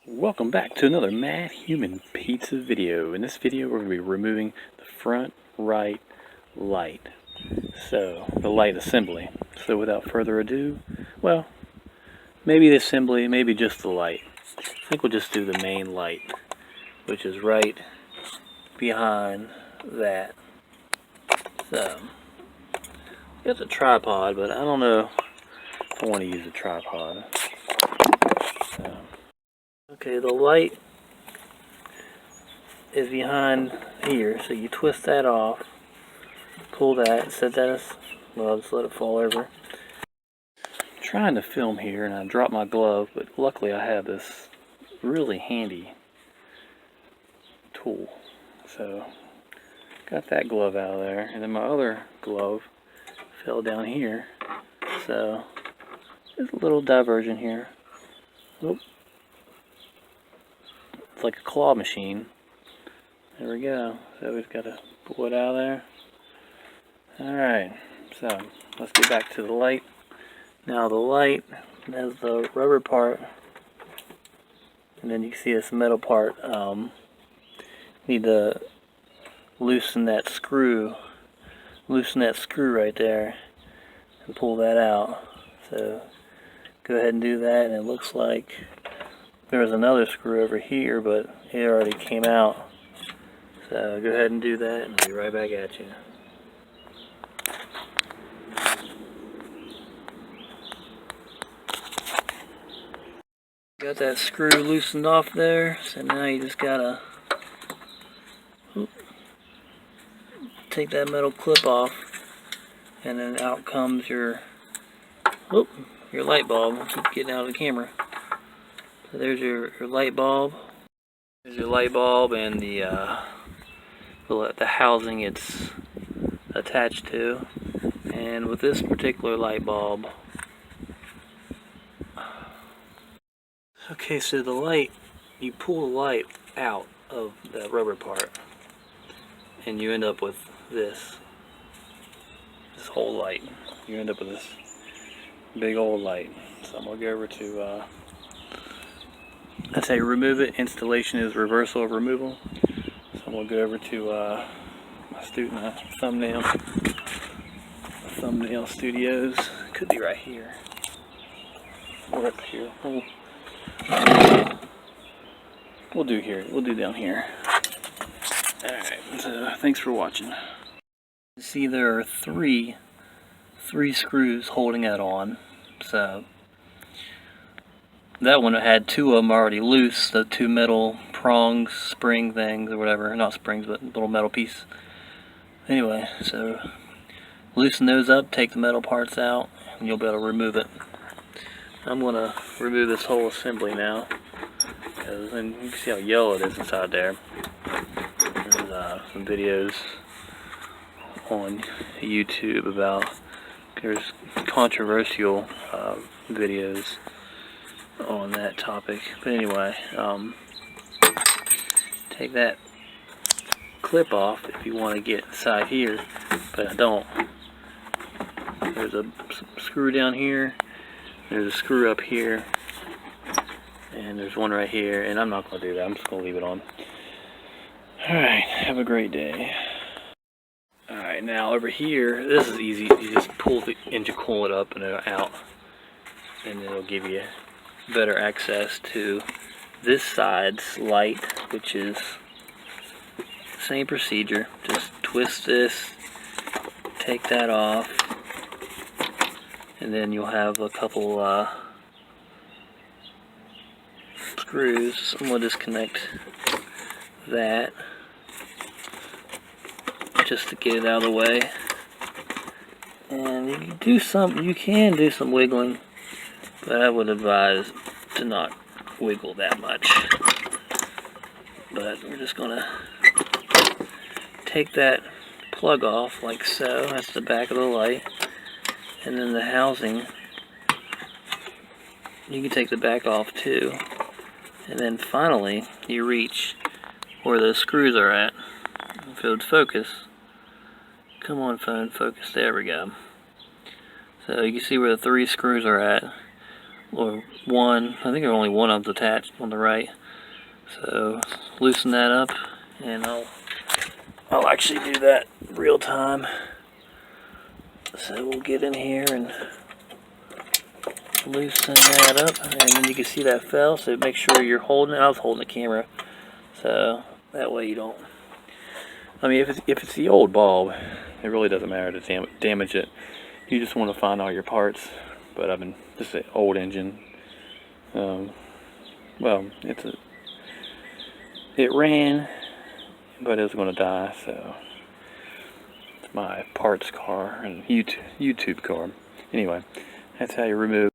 Welcome back to another Matthumanpizza video. In this video we're going to be removing the front right light. So, the light assembly. So without further ado, well, maybe the assembly, maybe just the light. I think we'll just do the main light, which is right behind that. So, got the tripod, but I don't know if I want to use a tripod. So, okay, the light is behind here, so you twist that off, pull that, set that as, well, just let it fall over. I'm trying to film here and I dropped my glove, but luckily I have this really handy tool. So, got that glove out of there, and then my other glove fell down here. So, there's a little diversion here. Oop. It's like a claw machine. There we go. So we've got to pull it out of there. Alright, so let's get back to the light. Now the light has the rubber part, and then you can see this metal part. Need to loosen that screw right there and pull that out. So go ahead and do that, and it looks like there's another screw over here, but it already came out. So go ahead and do that, and I'll be right back at you. Got that screw loosened off there, so now you just gotta take that metal clip off, and then out comes your light bulb. I'll keep getting out of the camera. So there's your light bulb. There's your light bulb and the housing it's attached to. And with this particular light bulb, okay, so the light, you pull the light out of the rubber part, and you end up with this whole light. You end up with this big old light. So I'm gonna go over to I say remove it. Installation is reversal of removal. So I'm gonna go over to my thumbnail studios. Could be right here or up here. We'll do here. We'll do down here. All right. So thanks for watching. You see there are three screws holding that on. So that one had two of them already loose, the two metal prongs, spring things or whatever, not springs but little metal piece. Anyway, so loosen those up, take the metal parts out, and you'll be able to remove it. I'm going to remove this whole assembly now, because then you can see how yellow it is inside there. There's some videos on YouTube about, there's controversial videos on that topic. But anyway, take that clip off if you want to get inside here, but I don't. There's a screw down here, there's a screw up here, and there's one right here, and I'm not going to do that. I'm just going to leave it on. Alright, have a great day. Alright, now over here, this is easy. You just pull the intercoolant up and out, and it'll give you better access to this side's light, which is same procedure. Just twist this, take that off, and then you'll have a couple screws. I'm going to disconnect that just to get it out of the way. And you can do some wiggling, but I would advise to not wiggle that much. But we're just gonna take that plug off like so. That's the back of the light. And then the housing, you can take the back off too. And then finally, you reach where those screws are at. If it would focus. Come on, phone, focus. There we go. So you can see where the three screws are at. or one. I think there's only one of them attached on the right. So loosen that up, and I'll actually do that real time. So we'll get in here and loosen that up, and then you can see that fell. So make sure you're holding it. I was holding the camera, so that way you don't. I mean, if it's the old bulb, it really doesn't matter to damage it. You just want to find all your parts. But this is an old engine. Well, it ran, but it was going to die. So it's my parts car and YouTube car. Anyway, that's how you remove